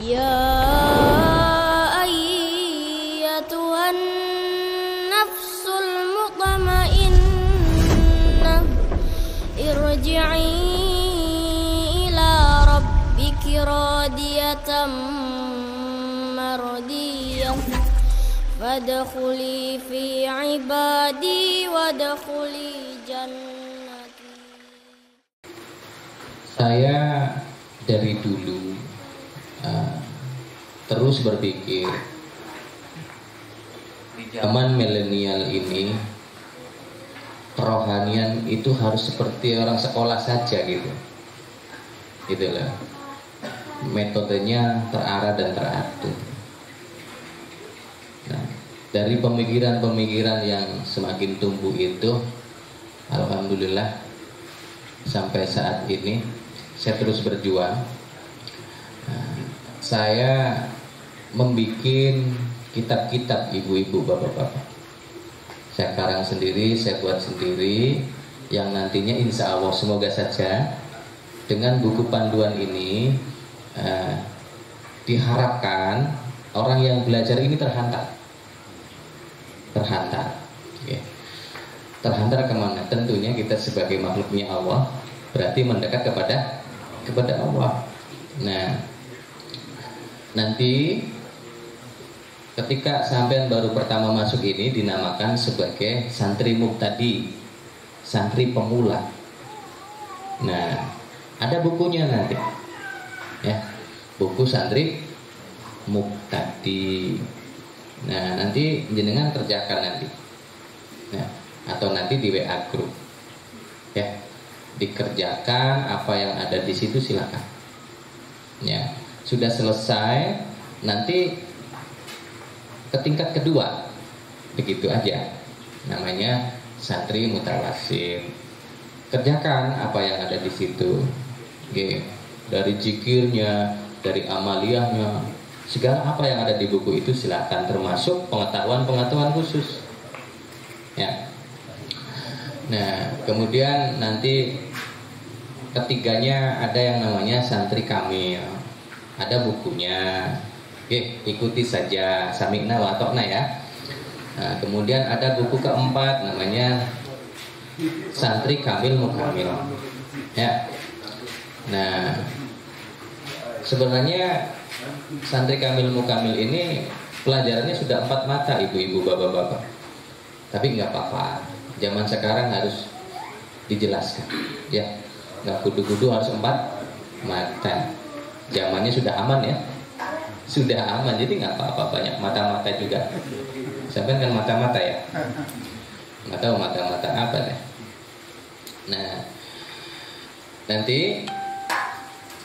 Ya ayyatuhan nafsul mutmainnah irji'i ila rabbiki radiyatan mardiyah fadkhuli fi ibadi wadkhuli jannati. Saya dari dulu terus berpikir di zaman milenial ini kerohanian itu harus seperti orang sekolah saja gitu lah, metodenya terarah dan teratur. Nah, dari pemikiran-pemikiran yang semakin tumbuh itu, alhamdulillah sampai saat ini saya terus berjuang. Saya membuat kitab-kitab ibu-ibu, bapak-bapak. Saya karang sendiri, saya buat sendiri, yang nantinya insya Allah semoga saja dengan buku panduan ini diharapkan orang yang belajar ini terhantar. Okay. Terhantar kemana? Tentunya kita sebagai makhluknya Allah berarti mendekat kepada Allah. Nah, nanti ketika sampean baru pertama masuk ini dinamakan sebagai santri mubtadi, santri pemula. Nah, ada bukunya nanti, ya, buku santri mubtadi. Nah, nanti jenengan kerjakan nanti, nah, atau nanti di WA group, ya, dikerjakan apa yang ada di situ silakan. Ya. Sudah selesai, nanti ke tingkat kedua, begitu aja, namanya santri mutawasil. Kerjakan apa yang ada di situ, oke. Dari zikirnya, dari amaliyahnya, segala apa yang ada di buku itu silakan, termasuk pengetahuan khusus. Ya. Nah, kemudian nanti ketiganya ada yang namanya santri kamil. Ada bukunya, oke, ikuti saja, sami'na wa ata'na ya. Nah, kemudian ada buku keempat namanya santri kamil mukamil, ya. Nah, sebenarnya santri kamil mukamil ini pelajarannya sudah 4 mata, ibu-ibu, bapak-bapak. Tapi nggak apa-apa, zaman sekarang harus dijelaskan, ya. Nggak kudu-kudu harus 4 mata. Zamannya sudah aman ya, sudah aman, jadi nggak apa-apa banyak mata-mata juga. Sampai kan mata-mata ya, nggak tahu mata-mata apa deh. Nah, nanti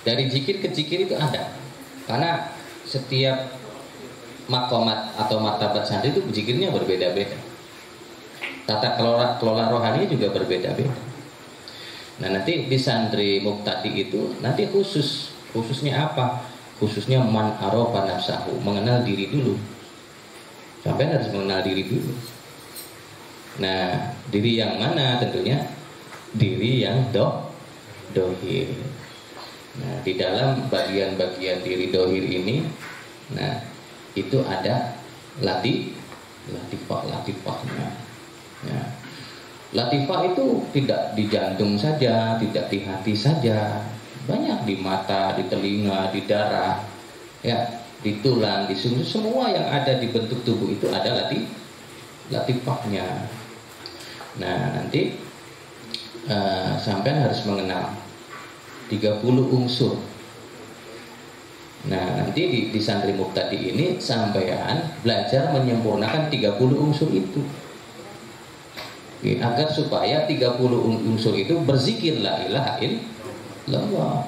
dari zikir ke zikir itu ada, karena setiap makomat atau martabat santri itu zikirnya berbeda-beda. Tata kelola rohani juga berbeda-beda. Nah, nanti di santri mubtadi itu nanti khususnya apa? Khususnya man arofa nafsahu, mengenal diri dulu. Sampai harus mengenal diri dulu. Nah, diri yang mana? Tentunya diri yang dohir. Nah, di dalam bagian-bagian diri dohir ini, nah, itu ada latifahnya. Nah, latifah itu tidak di jantung saja, tidak di hati saja. Banyak di mata, di telinga, di darah, ya, di tulang, di sumber, semua yang ada di bentuk tubuh itu ada latifahnya. Nah, nanti sampean harus mengenal 30 unsur. Nah, nanti di santri mubtadi ini sampean belajar menyempurnakan 30 unsur itu. Agar supaya 30 unsur itu berzikir la ilaha illallah.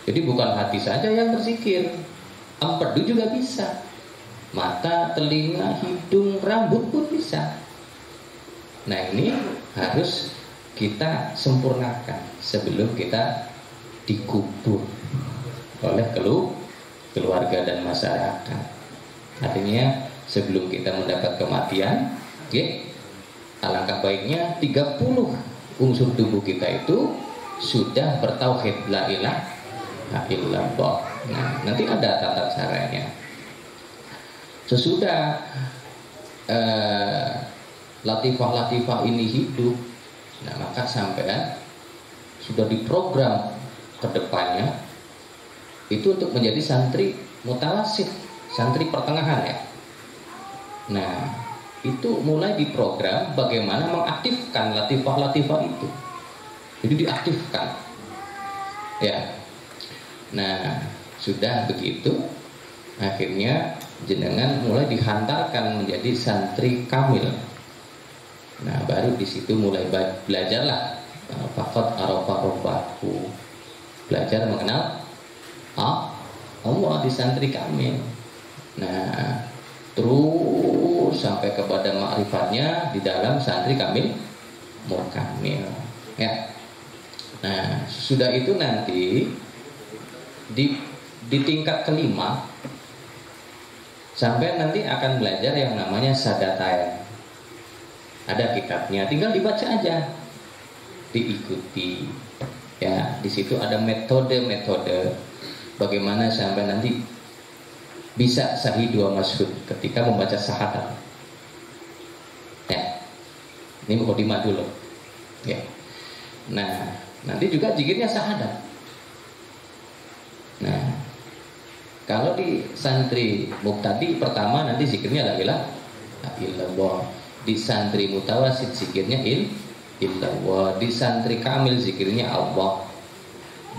Jadi bukan hati saja yang berzikir, empedu juga bisa, mata, telinga, hidung, rambut pun bisa. Nah, ini harus kita sempurnakan sebelum kita dikubur oleh keluarga dan masyarakat. Artinya sebelum kita mendapat kematian, alangkah baiknya 30 unsur tubuh kita itu sudah bertauhid la ilaha illallah. Nah, nanti ada tata caranya. Sesudah latifah-latifah ini hidup, nah maka sampean sudah diprogram ke depannya itu untuk menjadi santri mutawasid, santri pertengahan ya. Nah, itu mulai diprogram bagaimana mengaktifkan latifah-latifah itu. Jadi diaktifkan. Ya. Nah, sudah begitu akhirnya jenengan mulai dihantarkan menjadi santri kamil. Nah, baru di situ mulai belajarlah faqad arafa rabbahu. Belajar mengenal Allah di santri kamil. Nah, terus sampai kepada ma'rifatnya di dalam santri kamil mukamil. Ya. Nah, sudah itu nanti di tingkat kelima sampai nanti akan belajar yang namanya Sadatain. Ada kitabnya, tinggal dibaca aja, diikuti. Ya, di situ ada metode-metode bagaimana sampai nanti bisa sahih dua masyhud ketika membaca syahadat. Ya, ini mukadimah dulu. Ya, nah nanti juga zikirnya syahadat. Nah, kalau di santri muqtadi pertama nanti zikirnya la ilaha illallah. Di santri mutawasid zikirnya illallah. Di santri kamil zikirnya Allah.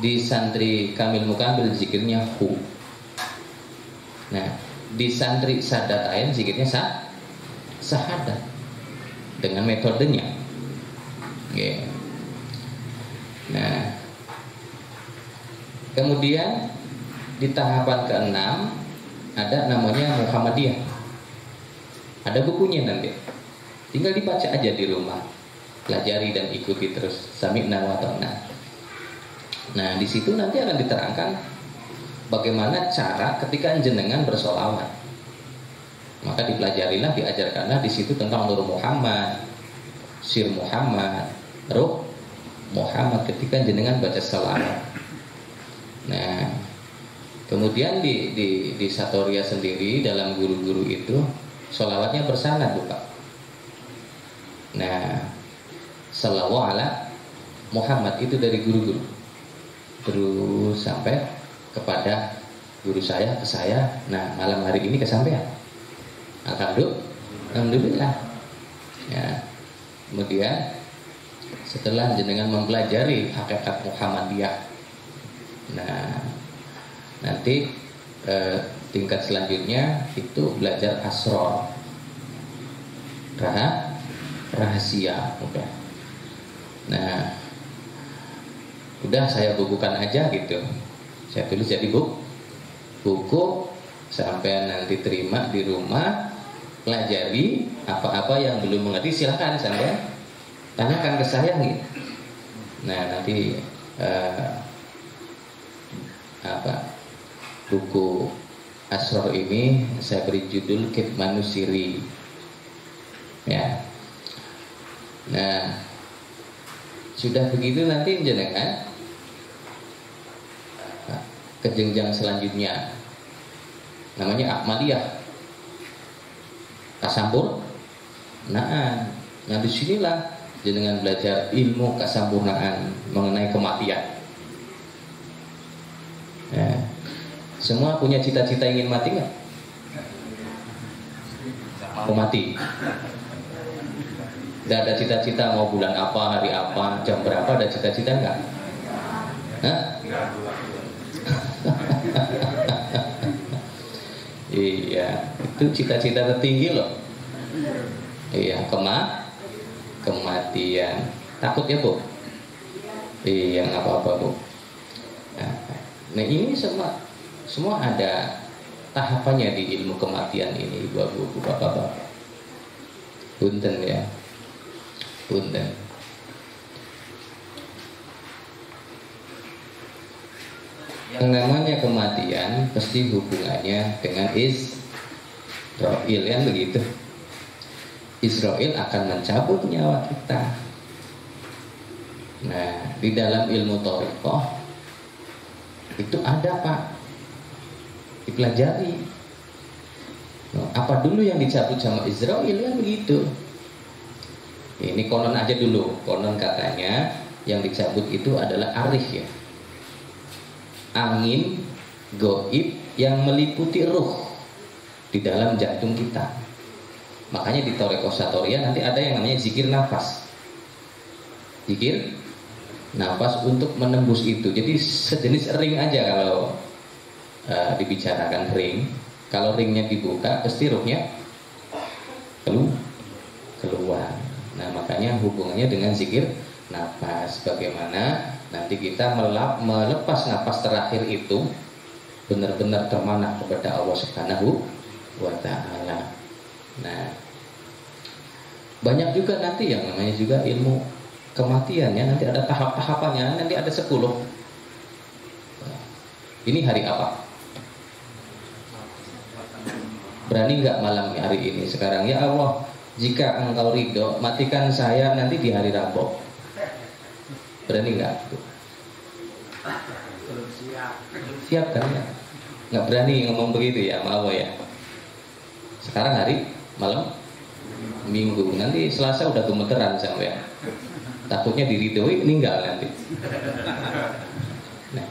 Di santri kamil mukamil zikirnya hu. Nah, di santri sadatain zikirnya syahadat dengan metodenya. Okay. Nah, kemudian di tahapan ke-6 ada namanya Muhammadiyah. Ada bukunya nanti. Tinggal dibaca aja di rumah. Pelajari dan ikuti terus. Sami'na wa ta'na. Nah, di situ nanti akan diterangkan bagaimana cara ketika jenengan bersolawat. Maka dipelajarilah, diajarkanlah di situ tentang Nur Muhammad, Sir Muhammad, Ruh Muhammad ketika jenengan baca salawat. Nah, kemudian di Satoria sendiri dalam guru-guru itu sholawatnya bersanad, Bapak. Nah, salawat ala Muhammad itu dari guru-guru terus sampai kepada guru saya ke saya. Nah, malam hari ini kesampaian. Alhamdulillah. Ya. Kemudian setelah jenengan mempelajari hakikat Muhammadiyah, nah nanti tingkat selanjutnya itu belajar asrar, rahasia. Nah, udah saya bukukan aja gitu. Saya tulis jadi buku sampai nanti terima di rumah, pelajari apa-apa yang belum mengerti silahkan sampai tanyakan ke saya gitu. Nah, nanti buku Asrar ini saya beri judul Kitmanus Siri. Ya. Nah, sudah begitu nanti jenengan ke jenjang selanjutnya namanya Ahmadiyah, Kasambur. Nah, disinilah jenengan belajar ilmu kesempurnaan mengenai kematian. Ya. Semua punya cita-cita ingin mati nggak? Mau mati? Tidak ada cita-cita mau bulan apa, hari apa, jam berapa, ada cita-cita nggak? Hah? Iya, itu cita-cita tertinggi loh. Iya, kematian. Takut ya, Bu? Iya, nggak apa-apa, Bu. Nah, ini semua ada tahapannya di ilmu kematian ini, Ibu, Bapak-bapak. Punten ya. Punten. Yang namanya kematian pasti hubungannya dengan Israel, kan begitu. Israel akan mencabut nyawa kita. Nah, di dalam ilmu thariqah itu ada, Pak, dipelajari. Apa dulu yang dicabut sama Israel ya begitu. Ini konon aja dulu. Konon katanya yang dicabut itu adalah arif ya, angin goib yang meliputi ruh di dalam jantung kita. Makanya di Thoreko Satoria nanti ada yang namanya zikir nafas. Zikir nafas untuk menembus itu. Jadi sejenis ring aja kalau dibicarakan ring. Kalau ringnya dibuka, pasti ruhnya keluar. Nah, makanya hubungannya dengan zikir nafas. Bagaimana nanti kita melepas nafas terakhir itu benar-benar termanah kepada Allah Subhanahu wa Ta'ala. Nah, banyak juga nanti yang namanya juga ilmu kematiannya. Nanti ada tahap-tahapannya. Nanti ada 10. Ini hari apa? Berani nggak malam hari ini sekarang? Ya Allah, jika Engkau ridho, matikan saya nanti di hari Rabu. Berani nggak? Siap kan ya? Nggak berani ngomong begitu ya, mau ya. Sekarang hari malam Minggu, nanti Selasa udah gemeteran sampai. Takutnya diridhoi meninggal nanti. Nah,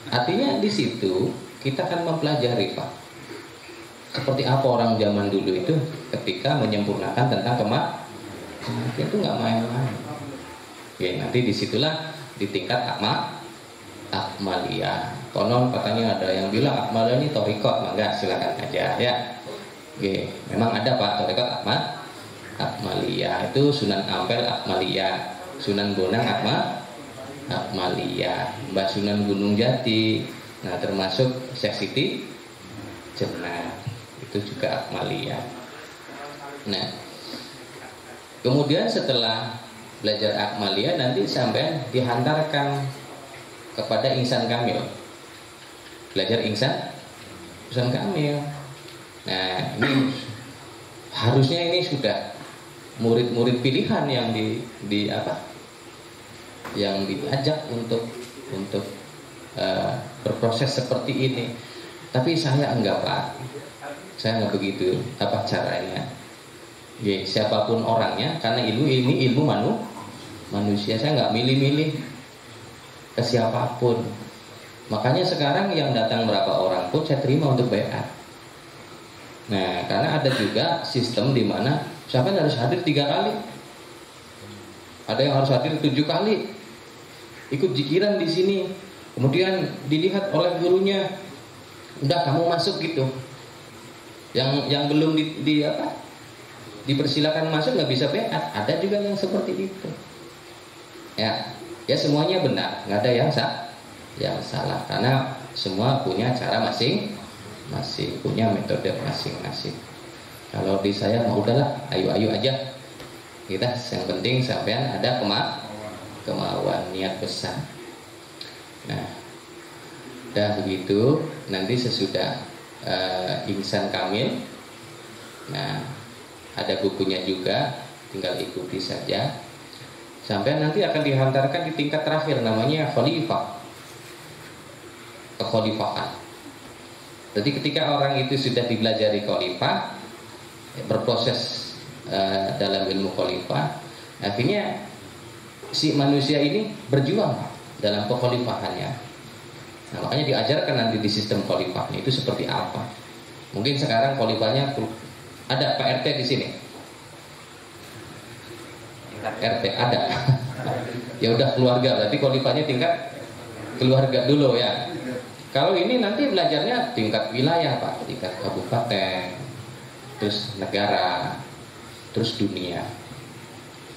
artinya di situ kita akan mempelajari, Pak. Seperti apa orang zaman dulu itu ketika menyempurnakan tentang kematian itu nggak main-main. Ya, nanti disitulah di tingkat akmaliyah. Konon katanya ada yang bilang akmaliyah ini thorikot, enggak, silakan aja ya. Oke, memang ada Pak thorikot akmaliyah, itu Sunan Ampel akmaliyah, Sunan Bonang akmaliyah, Mbah Sunan Gunung Jati. Nah, termasuk Syekh Siti Jenar. Itu juga akmaliyah. Nah, kemudian setelah belajar akmaliyah nanti sampai dihantarkan kepada insan kamil. Belajar insan kamil. Nah, ini harusnya ini sudah murid-murid pilihan yang yang diajak untuk berproses seperti ini. Tapi saya enggak, Pak. Saya nggak begitu caranya. Ya, siapapun orangnya, karena ilmu ini ilmu manusia. Saya nggak milih-milih ke siapapun. Makanya sekarang yang datang berapa orang pun saya terima untuk baiat. Nah, karena ada juga sistem di mana siapa yang harus hadir 3 kali, ada yang harus hadir 7 kali, ikut zikiran di sini, kemudian dilihat oleh gurunya, udah kamu masuk gitu. Yang belum dipersilakan masuk nggak bisa baiat. Ada juga yang seperti itu. Ya semuanya benar, nggak ada yang salah karena semua punya cara masing-masing, punya metode masing-masing. Kalau di saya mau udahlah, ayo aja. Kita yang penting sampean ada kemauan, niat besar. Nah, udah begitu nanti sesudah insan kamil. Nah, ada bukunya juga, tinggal ikuti saja. Sampai nanti akan dihantarkan di tingkat terakhir namanya khalifah, kekhalifahan. Jadi ketika orang itu sudah dipelajari khalifah, berproses dalam ilmu khalifah, akhirnya si manusia ini berjuang dalam kekhalifahannya. Nah, makanya diajarkan nanti di sistem khalifahnya itu seperti apa. Mungkin sekarang khalifahnya ada Pak RT di sini. RT ada. Ya udah keluarga, berarti khalifahnya tingkat keluarga dulu ya. Kalau ini nanti belajarnya tingkat wilayah Pak, tingkat kabupaten, terus negara, terus dunia.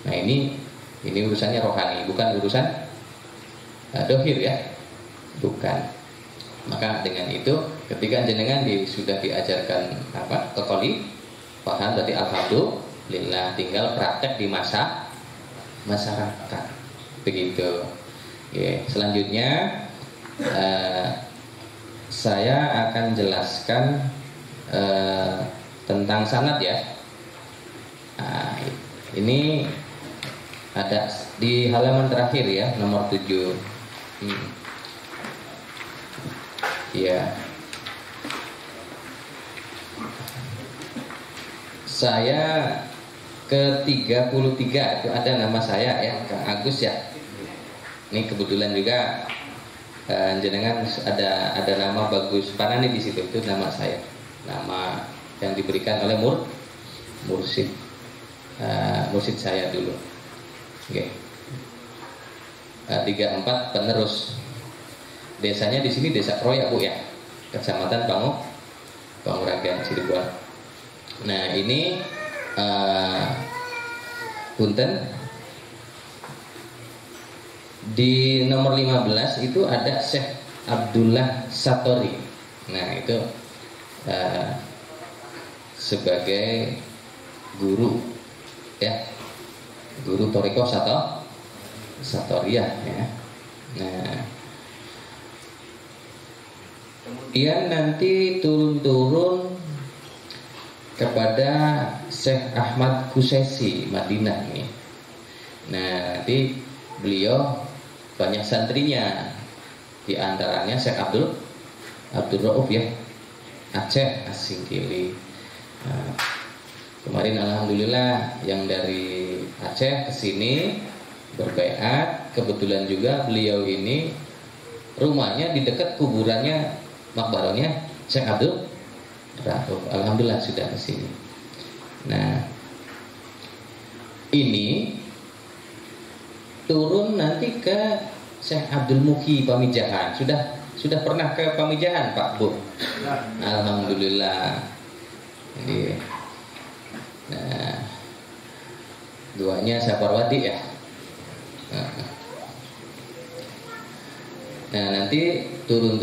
Nah ini urusannya rohani, bukan urusan dohir ya. Bukan. Maka dengan itu ketika jenengan sudah diajarkan kekhalifahan, berarti alhamdulillah tinggal praktek di masyarakat. Begitu. Oke, selanjutnya saya akan jelaskan tentang sanad ya. Nah, ini ada di halaman terakhir ya, nomor 7. Ya. saya ke-33 itu ada nama saya ya, Kang Agus ya. Ini kebetulan juga jenengan ada nama Bagus Panani di situ, itu nama saya. Nama yang diberikan oleh mursyid saya dulu. Oke. 34 penerus. Desanya di sini Desa Kroya Bu ya, Kecamatan Panguragan Cirebon. Nah ini punten di nomor 15 itu ada Syekh Abdullah Satori. Nah itu sebagai guru ya, guru Toriko Satoriyah ya. Nah kemudian nanti turun-turun kepada Syekh Ahmad Kusesi Madinah ini. Nah nanti beliau banyak santrinya, di antaranya Syekh Abdul Rauf ya, Aceh Asingkili. Nah, kemarin alhamdulillah yang dari Aceh ke sini berbaiat. Kebetulan juga beliau ini rumahnya di dekat kuburannya makbarahnya Syekh Abdul Rauf. Alhamdulillah sudah ke sini. Nah, ini turun nanti ke Syekh Abdul Muki Pamijahan. Sudah pernah ke Pamijahan Pak Bu? Alhamdulillah. Jadi, nah, duanya Saparwati ya. Nah nanti turun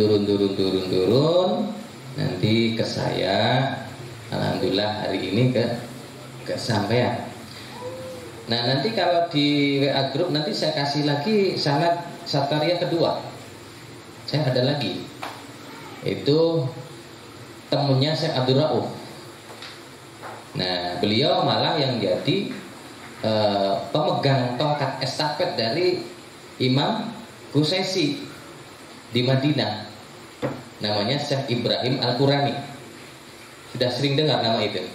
nanti ke saya. Alhamdulillah hari ini ke sampean. Nah nanti kalau di WA grup nanti saya kasih lagi sanad Satoriyah kedua. Saya ada lagi, itu temunya Syekh Abdul Rauf. Nah beliau malah yang jadi pemegang tongkat estafet dari Imam Kusesi di Madinah. Namanya Syekh Ibrahim Al-Qurani. Sudah sering dengar nama itu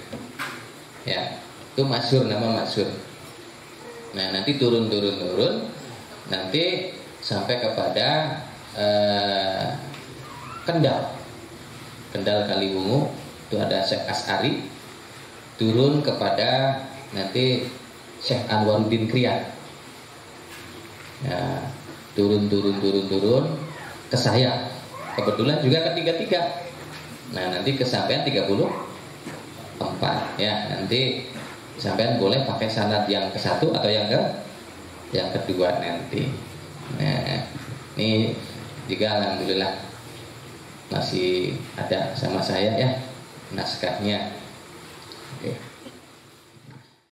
ya, itu masyhur, nama masyhur. Nah nanti turun nanti sampai kepada Kendal Kaliwungu, itu ada Syekh As'ari. Turun kepada nanti Syekh Anwaruddin Kriyat. Nah turun ke saya. Kebetulan juga ketiga. Nah nanti kesampaian 34 ya. Nanti sampean boleh pakai sanad yang ke satu atau yang kedua nanti. Nah ini juga alhamdulillah masih ada sama saya ya naskahnya. Oke.